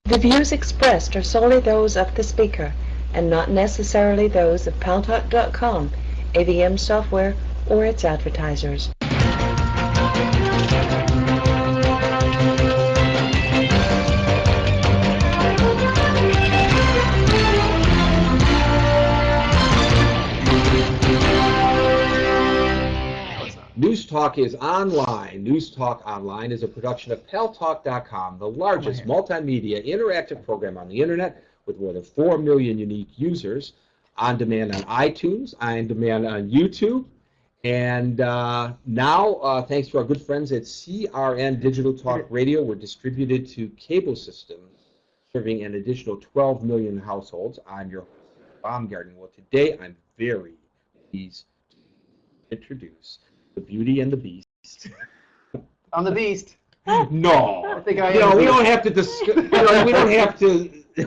The views expressed are solely those of the speaker and not necessarily those of Paltalk.com, AVM software, or its advertisers. News Talk is online. News Talk Online is a production of Paltalk.com, the largest multimedia interactive program on the internet with more than 4 million unique users, on demand on iTunes, on demand on YouTube, and now, thanks to our good friends at CRN Digital Talk Radio, we're distributed to cable systems, serving an additional 12 million households. I'm your host, Baumgarten. Well, today I'm very pleased to introduce the Beauty and the Beast. I'm the Beast. No, I think I am. we don't have to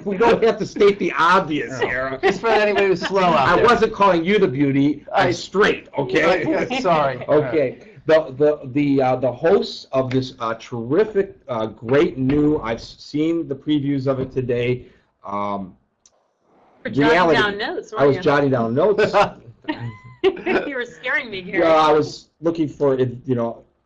we don't have to state the obvious here. Just for anybody who's slow out there. I wasn't calling you the Beauty. I'm straight. Okay. Sorry. Okay. The hosts of this terrific, great new. I've seen the previews of it today. Jotting down notes. I was jotting down notes. You were scaring me, Gary. Well, I was looking for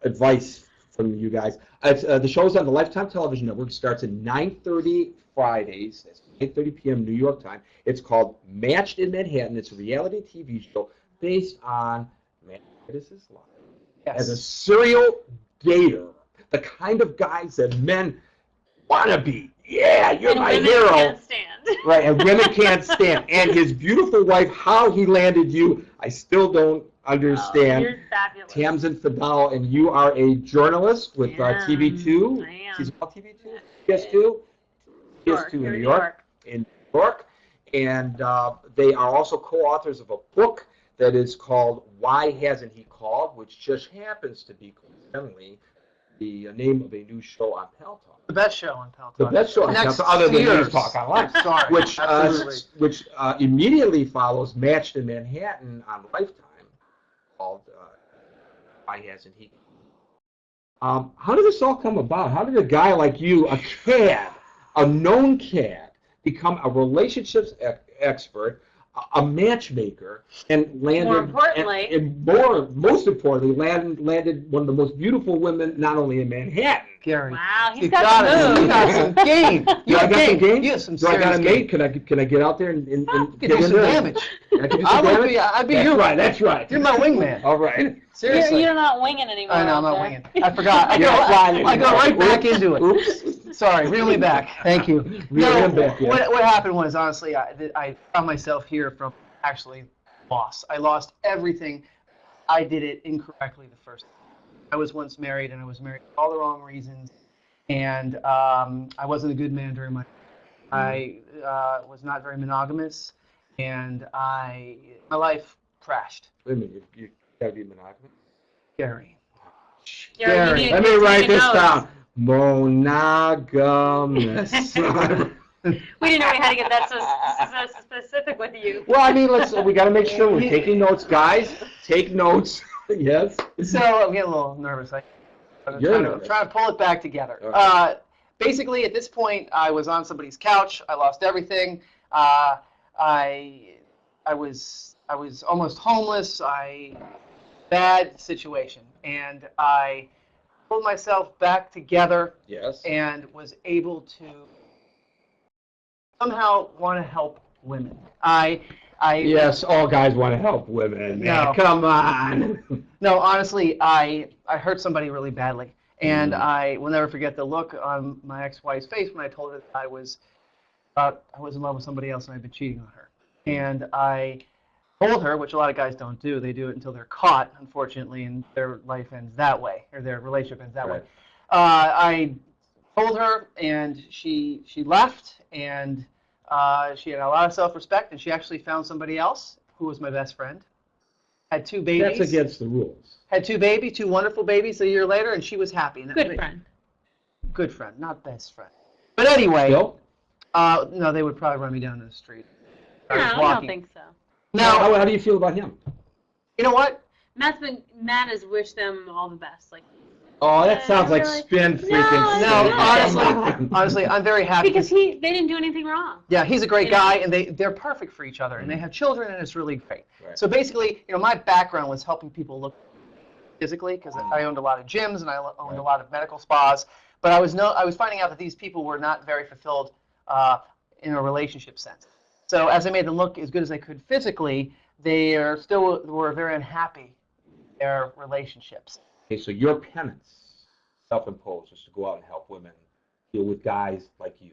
advice from you guys. The show's on the Lifetime Television Network. It starts at 9:30 Fridays. That's 8:30 p.m. New York time. It's called Matched in Manhattan. It's a reality TV show based on Titus' life as a serial dater, the kind of guys that men want to be. Yeah, you're my hero. Can't stand. Right, and women can't stand. And his beautiful wife, how he landed you, I still don't understand. You're fabulous. Tamsin Fadal, and you are a journalist with TV2. I am. She's on TV2? PS2? PS2 in New York. In New York. And they are also co-authors of a book that is called Why Hasn't He Called, which just happens to be, coincidentally, the name of a new show on Paltalk. The best show on Paltalk. The best show on Paltalk, other than News Talk Online. Sorry. Which immediately follows Matched in Manhattan on Lifetime, called Why Hasn't He? How did this all come about? How did a guy like you, a cad, a known cad, become a relationships expert, a matchmaker, and landed, most importantly, landed one of the most beautiful women, not only in Manhattan. Gary. Wow, he's got some moves. You got some game. You got some game? You have some Do I got a game. mate? Can I get out there and get do some damage? I can do some damage? I'd be you. Right, that's right. You're my wingman. All right. Seriously. You're not winging anymore. I know, I'm not winging. I forgot. I go right back into it. Oops. Sorry, reel me back. Thank you. Reel him back, yeah. What happened was, honestly, I found myself here from actually loss. I lost everything. I did it incorrectly the first time. I was once married, and I was married for all the wrong reasons. And I wasn't a good man during my I was not very monogamous, and my life crashed. Wait a minute, you gotta be monogamous? Gary. Gary, let me write this down. Monogamous. We didn't know we had to get that so specific with you. Well, I mean, we got to make sure we're taking notes, guys. Take notes. Yes. So I'm getting a little nervous. I'm trying to pull it back together. Right. Basically, at this point, I was on somebody's couch. I lost everything. I was almost homeless. Bad situation, and I pulled myself back together. Yes. And was able to somehow want to help women. Yes, all guys want to help women. No. Come on. No, honestly, I hurt somebody really badly, and I will never forget the look on my ex-wife's face when I told her that I was in love with somebody else and I'd been cheating on her. And I told her, which a lot of guys don't do. They do it until they're caught, unfortunately, and their life ends that way, or their relationship ends that way. I told her, and she left, and she had a lot of self-respect, and she actually found somebody else who was my best friend. Had 2 babies. That's against the rules. Had 2 babies, 2 wonderful babies a year later, and she was happy. And Good friend. Good friend, not best friend. But anyway, Bill? No, they would probably run me down the street. No, I don't think so. Now, how do you feel about him? You know what? Matt has wished them all the best. Like, Oh, that sounds like really? spin freaking. No, honestly, I'm very happy. Because they didn't do anything wrong. Yeah, he's a great You know? guy, and they're perfect for each other, and they have children, and it's really great. Right. So basically, my background was helping people look physically, because I owned a lot of gyms and I owned a lot of medical spas, but I was finding out that these people were not very fulfilled in a relationship sense. So as I made them look as good as I could physically, they still were very unhappy in their relationships. Okay, so your penance, self-imposed, is to go out and help women deal with guys like you.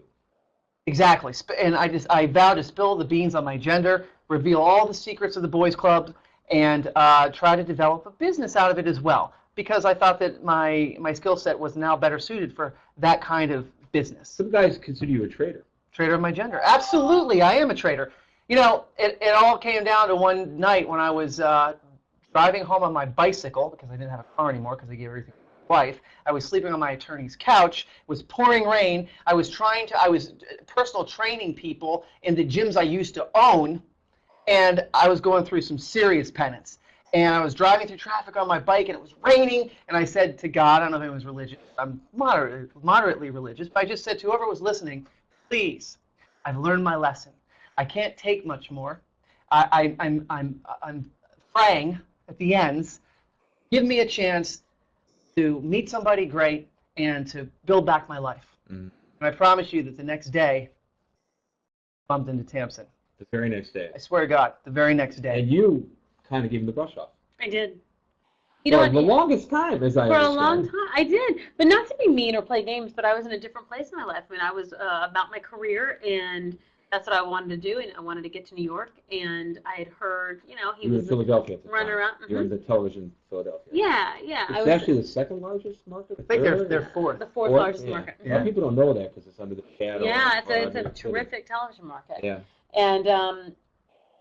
Exactly, and I vowed to spill the beans on my gender, reveal all the secrets of the boys' club, and try to develop a business out of it as well, because I thought that my skill set was now better suited for that kind of business. Some guys consider you a traitor. Traitor of my gender. Absolutely, I am a traitor. It all came down to one night when I was driving home on my bicycle, because I didn't have a car anymore because I gave everything to my wife. I was sleeping on my attorney's couch. It was pouring rain. I was personal training people in the gyms I used to own, and I was going through some serious penance. And I was driving through traffic on my bike, and it was raining, and I said to God, I don't know if it was religious, I'm moderately religious, but I just said to whoever was listening, please, I've learned my lesson. I can't take much more. I'm fraying at the ends. Give me a chance to meet somebody great and to build back my life. And I promise you that the next day, I bumped into Tamsin. The very next day. I swear to God, the very next day. And you kind of gave him the brush off. I did. For the longest time, as I understand. For a long time, I did. But not to be mean or play games, but I was in a different place in my life. I mean, I was about my career, and that's what I wanted to do, and I wanted to get to New York, and I had heard, he you were was in Philadelphia at the running time. around. You were in the television Philadelphia. Yeah. It's actually the second largest market? I think they're fourth. The fourth largest market. A lot of people don't know that because it's under the shadow. Yeah, it's a terrific television market. Yeah. And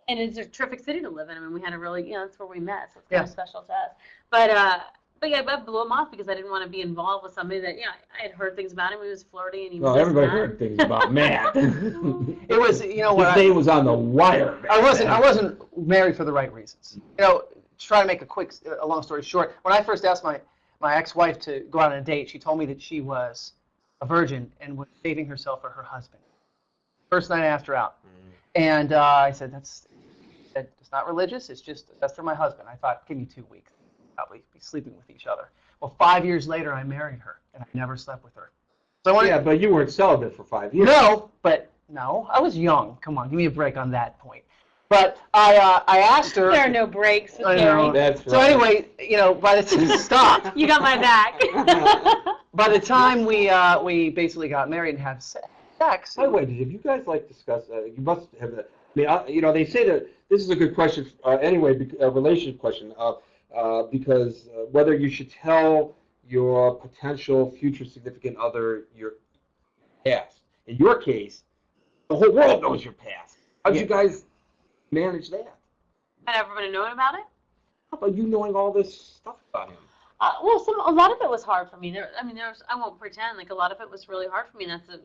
it's a terrific city to live in. I mean, we had a really, that's where we met, so it's kind Yeah. of special to us. But yeah, I blew him off because I didn't want to be involved with somebody that, I had heard things about him. He was flirty and he was. Well, this everybody and that. heard things about Matt. It was, His name was on the wire. I wasn't married for the right reasons. To try to make a long story short, when I first asked my ex-wife to go out on a date, she told me that she was a virgin and was saving herself for her husband. First night I asked her out. And I said, it's not religious, that's for my husband. I thought, give me 2 weeks. We'll probably be sleeping with each other. Well, 5 years later, I married her, and I never slept with her. So but you weren't celibate for 5 years. No, I was young. Come on, give me a break on that point. But I asked her. There are no breaks with I know. Gary. That's right. So anyway, by the time stop. You got my back. By the time we basically got married and had sex. By the way, have you guys discuss? You must have. They say that this is a good question. Anyway, a relationship question. Because whether you should tell your potential future significant other your past. In your case, the whole world knows your past. How did you guys manage that? Had everybody known about it? How about you knowing all this stuff about him? A lot of it was hard for me. I won't pretend, a lot of it was really hard for me. And that's the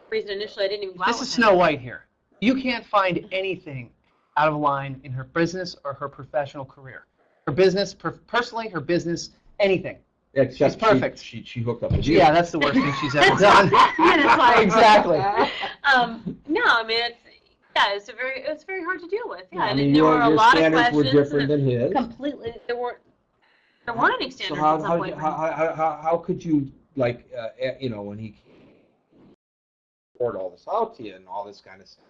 reason initially I didn't even go out with him. This is Snow White here. You can't find anything out of line in her business or her professional career. Her business, personally, her business, anything. Except she's perfect. She hooked up with you. Yeah, that's the worst thing she's ever done. Exactly. No, I mean it's very hard to deal with. Yeah, I and mean, there were a your lot of standards questions. were different than his. Completely, there weren't any standards So at some point. how could you when he poured all this out to you and all this kind of stuff?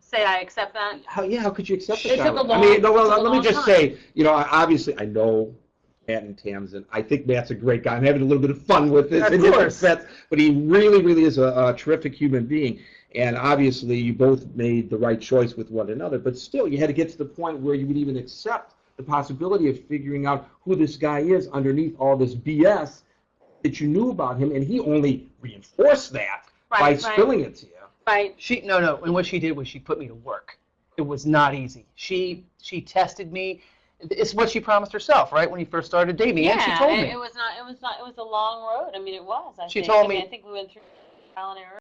Say I accept that. How could you accept It that? took a long- let me just time. say, obviously I know Matt and Tamsin. I think Matt's a great guy. I'm having a little bit of fun with this. Of course. But he really, really is a terrific human being. And obviously you both made the right choice with one another. But still, you had to get to the point where you would even accept the possibility of figuring out who this guy is underneath all this BS that you knew about him. And he only reinforced that by spilling it to you. Right. No. And what she did was she put me to work. It was not easy. She tested me. It's what she promised herself, right? When you first started dating me, and she told me. It was a long road. I mean, it was. I think we went through trial and error.